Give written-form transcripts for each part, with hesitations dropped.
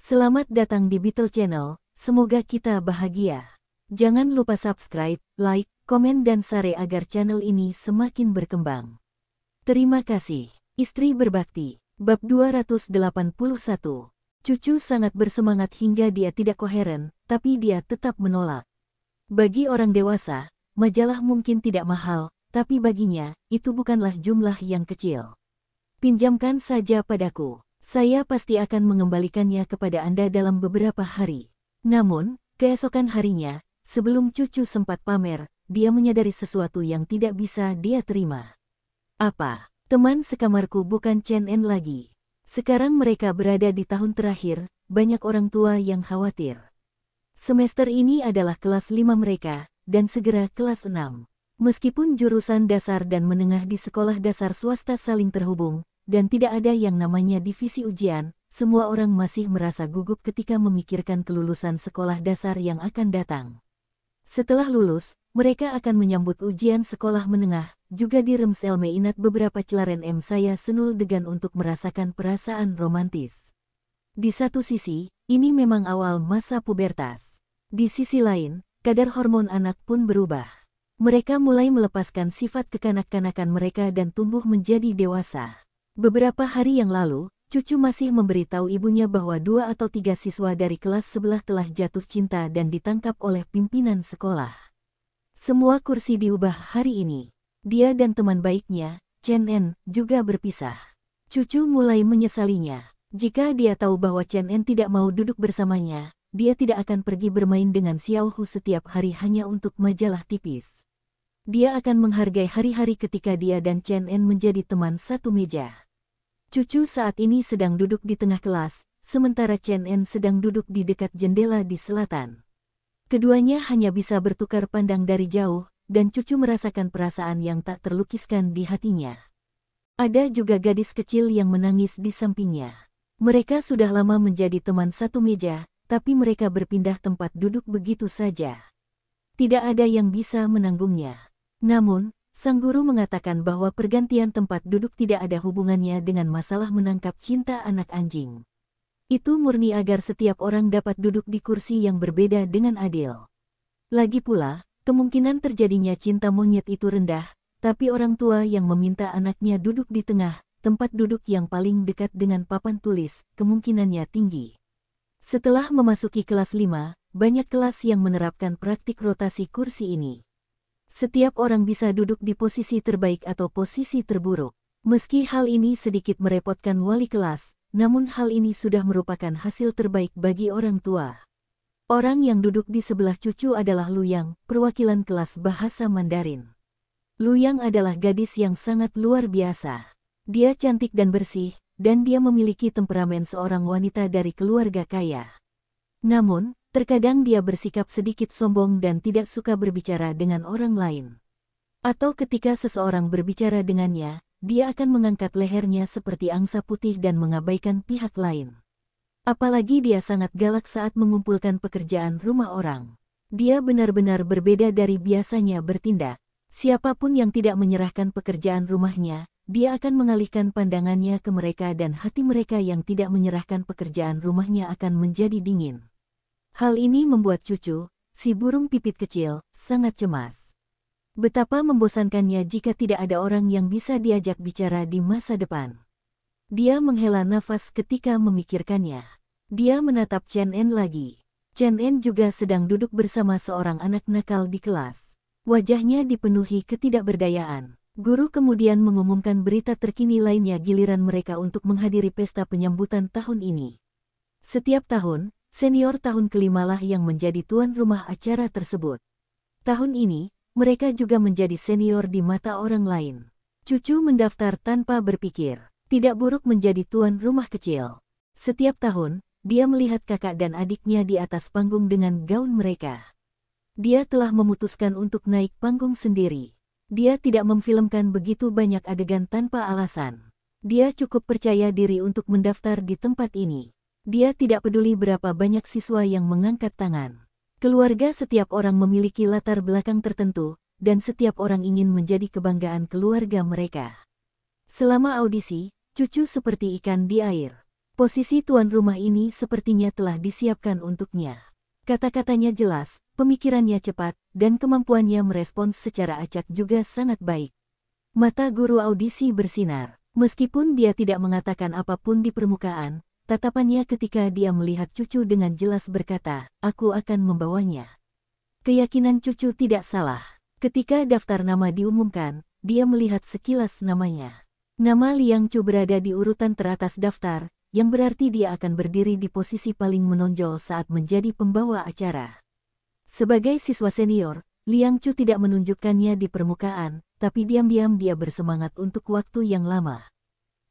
Selamat datang di Beetle Channel, semoga kita bahagia. Jangan lupa subscribe, like, komen dan share agar channel ini semakin berkembang. Terima kasih. Istri berbakti. Bab 281. Cucu sangat bersemangat hingga dia tidak koheren, tapi dia tetap menolak. Bagi orang dewasa, majalah mungkin tidak mahal, tapi baginya, itu bukanlah jumlah yang kecil. Pinjamkan saja padaku. Saya pasti akan mengembalikannya kepada Anda dalam beberapa hari. Namun, keesokan harinya, sebelum cucu sempat pamer, dia menyadari sesuatu yang tidak bisa dia terima. Apa? Teman sekamarku bukan Chen En lagi. Sekarang mereka berada di tahun terakhir, banyak orang tua yang khawatir. Semester ini adalah kelas 5 mereka, dan segera kelas 6. Meskipun jurusan dasar dan menengah di sekolah dasar swasta saling terhubung, dan tidak ada yang namanya divisi ujian, semua orang masih merasa gugup ketika memikirkan kelulusan sekolah dasar yang akan datang. Setelah lulus, mereka akan menyambut ujian sekolah menengah, juga di Remselme inat beberapa celaren saya senul degan untuk merasakan perasaan romantis. Di satu sisi, ini memang awal masa pubertas. Di sisi lain, kadar hormon anak pun berubah. Mereka mulai melepaskan sifat kekanak-kanakan mereka dan tumbuh menjadi dewasa. Beberapa hari yang lalu, cucu masih memberitahu ibunya bahwa 2 atau 3 siswa dari kelas sebelah telah jatuh cinta dan ditangkap oleh pimpinan sekolah. Semua kursi diubah hari ini. Dia dan teman baiknya, Chen En, juga berpisah. Cucu mulai menyesalinya. Jika dia tahu bahwa Chen En tidak mau duduk bersamanya, dia tidak akan pergi bermain dengan Xiao Hu setiap hari hanya untuk majalah tipis. Dia akan menghargai hari-hari ketika dia dan Chen En menjadi teman satu meja. Cucu saat ini sedang duduk di tengah kelas, sementara Chen En sedang duduk di dekat jendela di selatan. Keduanya hanya bisa bertukar pandang dari jauh, dan cucu merasakan perasaan yang tak terlukiskan di hatinya. Ada juga gadis kecil yang menangis di sampingnya. Mereka sudah lama menjadi teman satu meja, tapi mereka berpindah tempat duduk begitu saja. Tidak ada yang bisa menanggungnya. Namun, sang guru mengatakan bahwa pergantian tempat duduk tidak ada hubungannya dengan masalah menangkap cinta anak anjing. Itu murni agar setiap orang dapat duduk di kursi yang berbeda dengan adil. Lagi pula, kemungkinan terjadinya cinta monyet itu rendah, tapi orang tua yang meminta anaknya duduk di tengah, tempat duduk yang paling dekat dengan papan tulis, kemungkinannya tinggi. Setelah memasuki kelas 5, banyak kelas yang menerapkan praktik rotasi kursi ini. Setiap orang bisa duduk di posisi terbaik atau posisi terburuk. Meski hal ini sedikit merepotkan wali kelas, namun hal ini sudah merupakan hasil terbaik bagi orang tua. Orang yang duduk di sebelah cucu adalah Luyang, perwakilan kelas bahasa Mandarin. Luyang adalah gadis yang sangat luar biasa. Dia cantik dan bersih, dan dia memiliki temperamen seorang wanita dari keluarga kaya. Namun, terkadang dia bersikap sedikit sombong dan tidak suka berbicara dengan orang lain. Atau ketika seseorang berbicara dengannya, dia akan mengangkat lehernya seperti angsa putih dan mengabaikan pihak lain. Apalagi dia sangat galak saat mengumpulkan pekerjaan rumah orang. Dia benar-benar berbeda dari biasanya bertindak. Siapapun yang tidak menyerahkan pekerjaan rumahnya, dia akan mengalihkan pandangannya ke mereka dan hati mereka yang tidak menyerahkan pekerjaan rumahnya akan menjadi dingin. Hal ini membuat cucu, si burung pipit kecil, sangat cemas. Betapa membosankannya jika tidak ada orang yang bisa diajak bicara di masa depan. Dia menghela nafas ketika memikirkannya. Dia menatap Chen En lagi. Chen En juga sedang duduk bersama seorang anak nakal di kelas. Wajahnya dipenuhi ketidakberdayaan. Guru kemudian mengumumkan berita terkini lainnya giliran mereka untuk menghadiri pesta penyambutan tahun ini. Setiap tahun, senior tahun kelimalah yang menjadi tuan rumah acara tersebut. Tahun ini, mereka juga menjadi senior di mata orang lain. Cucu mendaftar tanpa berpikir. Tidak buruk menjadi tuan rumah kecil. Setiap tahun, dia melihat kakak dan adiknya di atas panggung dengan gaun mereka. Dia telah memutuskan untuk naik panggung sendiri. Dia tidak memfilmkan begitu banyak adegan tanpa alasan. Dia cukup percaya diri untuk mendaftar di tempat ini. Dia tidak peduli berapa banyak siswa yang mengangkat tangan. Keluarga setiap orang memiliki latar belakang tertentu, dan setiap orang ingin menjadi kebanggaan keluarga mereka. Selama audisi, cucu seperti ikan di air. Posisi tuan rumah ini sepertinya telah disiapkan untuknya. Kata-katanya jelas, pemikirannya cepat, dan kemampuannya merespons secara acak juga sangat baik. Mata guru audisi bersinar. Meskipun dia tidak mengatakan apapun di permukaan, tatapannya ketika dia melihat cucu dengan jelas berkata, "Aku akan membawanya." Keyakinan cucu tidak salah. Ketika daftar nama diumumkan, dia melihat sekilas namanya. Nama Liang Chu berada di urutan teratas daftar, yang berarti dia akan berdiri di posisi paling menonjol saat menjadi pembawa acara. Sebagai siswa senior, Liang Chu tidak menunjukkannya di permukaan, tapi diam-diam dia bersemangat untuk waktu yang lama.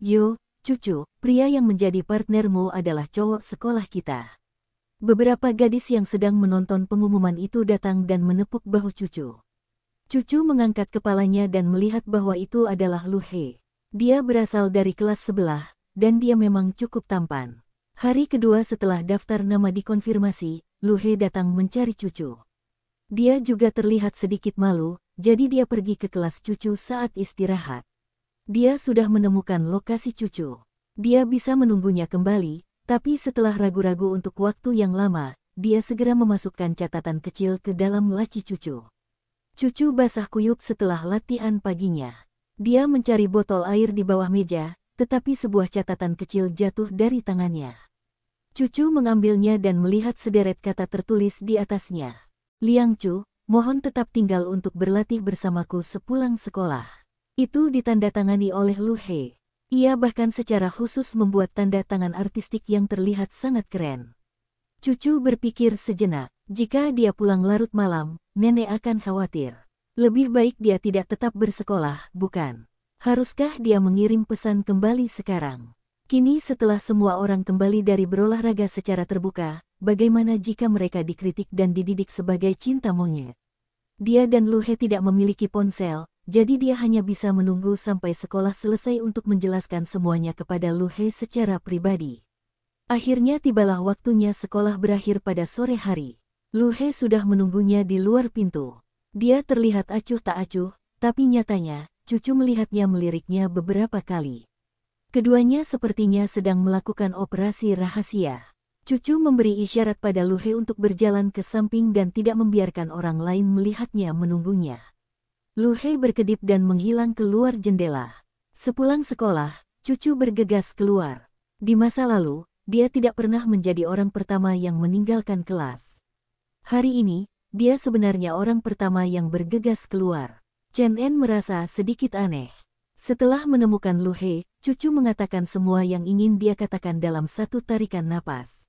"Yo, cucu, pria yang menjadi partnermu adalah cowok sekolah kita." Beberapa gadis yang sedang menonton pengumuman itu datang dan menepuk bahu cucu. Cucu mengangkat kepalanya dan melihat bahwa itu adalah Lu He. Dia berasal dari kelas sebelah, dan dia memang cukup tampan. Hari kedua setelah daftar nama dikonfirmasi, Lu He datang mencari cucu. Dia juga terlihat sedikit malu, jadi dia pergi ke kelas cucu saat istirahat. Dia sudah menemukan lokasi cucu. Dia bisa menunggunya kembali, tapi setelah ragu-ragu untuk waktu yang lama, dia segera memasukkan catatan kecil ke dalam laci cucu. Cucu basah kuyup setelah latihan paginya. Dia mencari botol air di bawah meja, tetapi sebuah catatan kecil jatuh dari tangannya. Cucu mengambilnya dan melihat sederet kata tertulis di atasnya. "Liang Chu, mohon tetap tinggal untuk berlatih bersamaku sepulang sekolah." Itu ditandatangani oleh Lu He. Ia bahkan secara khusus membuat tanda tangan artistik yang terlihat sangat keren. Cucu berpikir sejenak, jika dia pulang larut malam, nenek akan khawatir. Lebih baik dia tidak tetap bersekolah, bukan? Haruskah dia mengirim pesan kembali sekarang? Kini setelah semua orang kembali dari berolahraga secara terbuka, bagaimana jika mereka dikritik dan dididik sebagai cinta monyet? Dia dan Lu He tidak memiliki ponsel, jadi dia hanya bisa menunggu sampai sekolah selesai untuk menjelaskan semuanya kepada Lu He secara pribadi. Akhirnya tibalah waktunya sekolah berakhir pada sore hari. Lu He sudah menunggunya di luar pintu. Dia terlihat acuh tak acuh, tapi nyatanya, cucu melihatnya meliriknya beberapa kali. Keduanya sepertinya sedang melakukan operasi rahasia. Cucu memberi isyarat pada Lu He untuk berjalan ke samping dan tidak membiarkan orang lain melihatnya menunggunya. Lu He berkedip dan menghilang keluar jendela. Sepulang sekolah, cucu bergegas keluar. Di masa lalu, dia tidak pernah menjadi orang pertama yang meninggalkan kelas. Hari ini, dia sebenarnya orang pertama yang bergegas keluar. Chen En merasa sedikit aneh. Setelah menemukan Lu He, cucu mengatakan semua yang ingin dia katakan dalam satu tarikan napas.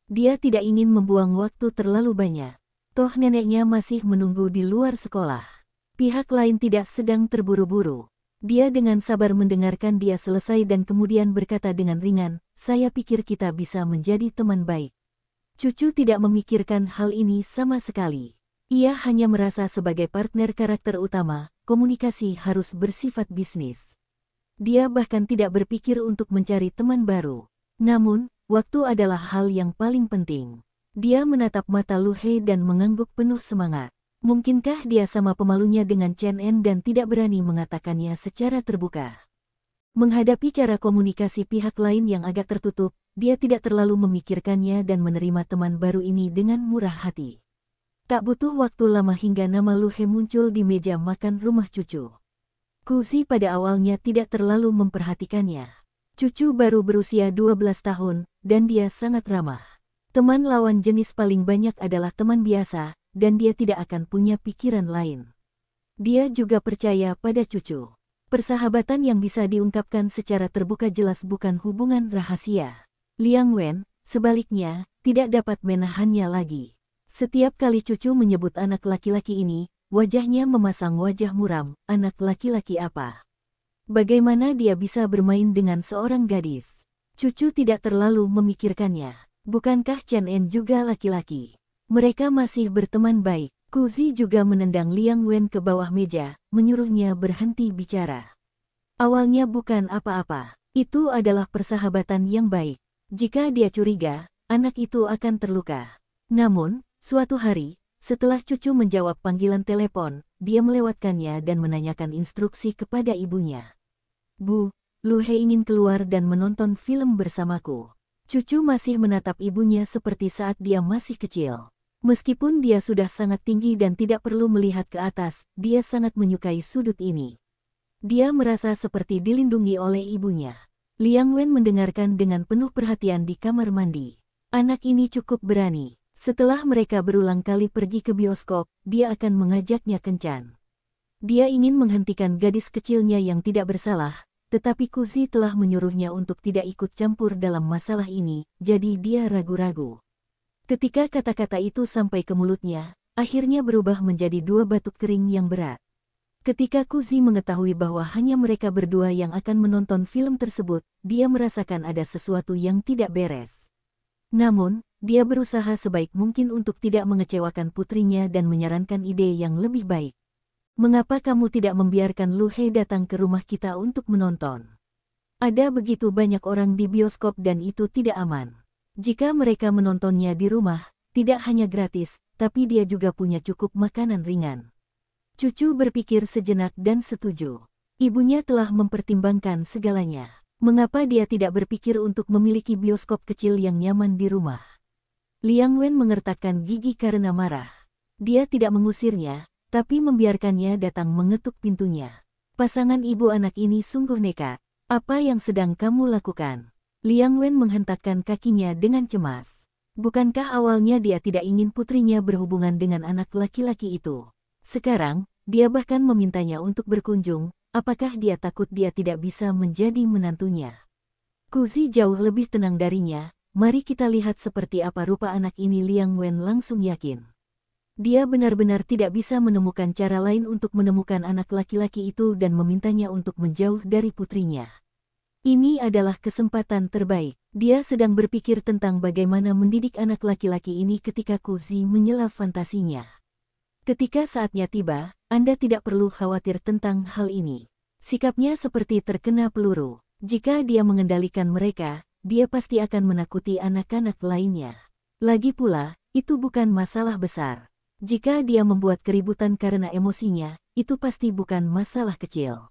Dia tidak ingin membuang waktu terlalu banyak. Toh neneknya masih menunggu di luar sekolah. Pihak lain tidak sedang terburu-buru. Dia dengan sabar mendengarkan dia selesai dan kemudian berkata dengan ringan, "Saya pikir kita bisa menjadi teman baik." Cucu tidak memikirkan hal ini sama sekali. Ia hanya merasa sebagai partner karakter utama, komunikasi harus bersifat bisnis. Dia bahkan tidak berpikir untuk mencari teman baru. Namun, waktu adalah hal yang paling penting. Dia menatap mata Lu He dan mengangguk penuh semangat. Mungkinkah dia sama pemalunya dengan Chen En dan tidak berani mengatakannya secara terbuka? Menghadapi cara komunikasi pihak lain yang agak tertutup, dia tidak terlalu memikirkannya dan menerima teman baru ini dengan murah hati. Tak butuh waktu lama hingga nama Lu He muncul di meja makan rumah cucu. Kuzi pada awalnya tidak terlalu memperhatikannya. Cucu baru berusia 12 tahun, dan dia sangat ramah. Teman lawan jenis paling banyak adalah teman biasa, dan dia tidak akan punya pikiran lain. Dia juga percaya pada cucu. Persahabatan yang bisa diungkapkan secara terbuka jelas bukan hubungan rahasia. Liang Wen, sebaliknya, tidak dapat menahannya lagi. Setiap kali cucu menyebut anak laki-laki ini, wajahnya memasang wajah muram. Anak laki-laki apa? Bagaimana dia bisa bermain dengan seorang gadis? Cucu tidak terlalu memikirkannya. Bukankah Chen En juga laki-laki? Mereka masih berteman baik. Kuzi juga menendang Liang Wen ke bawah meja, menyuruhnya berhenti bicara. Awalnya bukan apa-apa. Itu adalah persahabatan yang baik. Jika dia curiga, anak itu akan terluka. Namun, suatu hari, setelah cucu menjawab panggilan telepon, dia melewatkannya dan menanyakan instruksi kepada ibunya. "Bu, Lu He ingin keluar dan menonton film bersamaku. Cucu masih menatap ibunya seperti saat dia masih kecil. Meskipun dia sudah sangat tinggi dan tidak perlu melihat ke atas, dia sangat menyukai sudut ini. Dia merasa seperti dilindungi oleh ibunya. Liang Wen mendengarkan dengan penuh perhatian di kamar mandi. Anak ini cukup berani. Setelah mereka berulang kali pergi ke bioskop, dia akan mengajaknya kencan. Dia ingin menghentikan gadis kecilnya yang tidak bersalah, tetapi Kuzi telah menyuruhnya untuk tidak ikut campur dalam masalah ini, jadi dia ragu-ragu. Ketika kata-kata itu sampai ke mulutnya, akhirnya berubah menjadi dua batuk kering yang berat. Ketika Kuzi mengetahui bahwa hanya mereka berdua yang akan menonton film tersebut, dia merasakan ada sesuatu yang tidak beres. Namun, dia berusaha sebaik mungkin untuk tidak mengecewakan putrinya dan menyarankan ide yang lebih baik. Mengapa kamu tidak membiarkan Lu He datang ke rumah kita untuk menonton? Ada begitu banyak orang di bioskop dan itu tidak aman. Jika mereka menontonnya di rumah, tidak hanya gratis, tapi dia juga punya cukup makanan ringan. Cucu berpikir sejenak dan setuju. Ibunya telah mempertimbangkan segalanya. Mengapa dia tidak berpikir untuk memiliki bioskop kecil yang nyaman di rumah? Liang Wen mengertakkan gigi karena marah. Dia tidak mengusirnya, tapi membiarkannya datang mengetuk pintunya. Pasangan ibu anak ini sungguh nekat. Apa yang sedang kamu lakukan? Liang Wen menghentakkan kakinya dengan cemas. Bukankah awalnya dia tidak ingin putrinya berhubungan dengan anak laki-laki itu? Sekarang, dia bahkan memintanya untuk berkunjung. Apakah dia takut dia tidak bisa menjadi menantunya? Kuzi jauh lebih tenang darinya. Mari kita lihat seperti apa rupa anak ini. Liang Wen langsung yakin. Dia benar-benar tidak bisa menemukan cara lain untuk menemukan anak laki-laki itu dan memintanya untuk menjauh dari putrinya. Ini adalah kesempatan terbaik. Dia sedang berpikir tentang bagaimana mendidik anak laki-laki ini ketika Kuzi menyela fantasinya. Ketika saatnya tiba, Anda tidak perlu khawatir tentang hal ini. Sikapnya seperti terkena peluru. Jika dia mengendalikan mereka, dia pasti akan menakuti anak-anak lainnya. Lagi pula, itu bukan masalah besar. Jika dia membuat keributan karena emosinya, itu pasti bukan masalah kecil.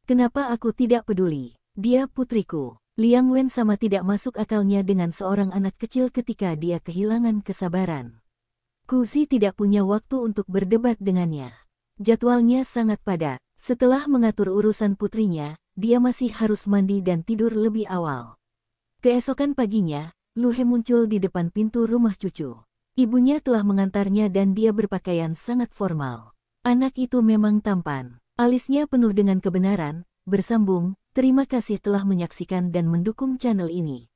Kenapa aku tidak peduli? Dia putriku. Liang Wen sama tidak masuk akalnya dengan seorang anak kecil ketika dia kehilangan kesabaran. Kuzi tidak punya waktu untuk berdebat dengannya. Jadwalnya sangat padat. Setelah mengatur urusan putrinya, dia masih harus mandi dan tidur lebih awal. Keesokan paginya, Lu He muncul di depan pintu rumah cucu. Ibunya telah mengantarnya dan dia berpakaian sangat formal. Anak itu memang tampan. Alisnya penuh dengan kebenaran. Bersambung, terima kasih telah menyaksikan dan mendukung channel ini.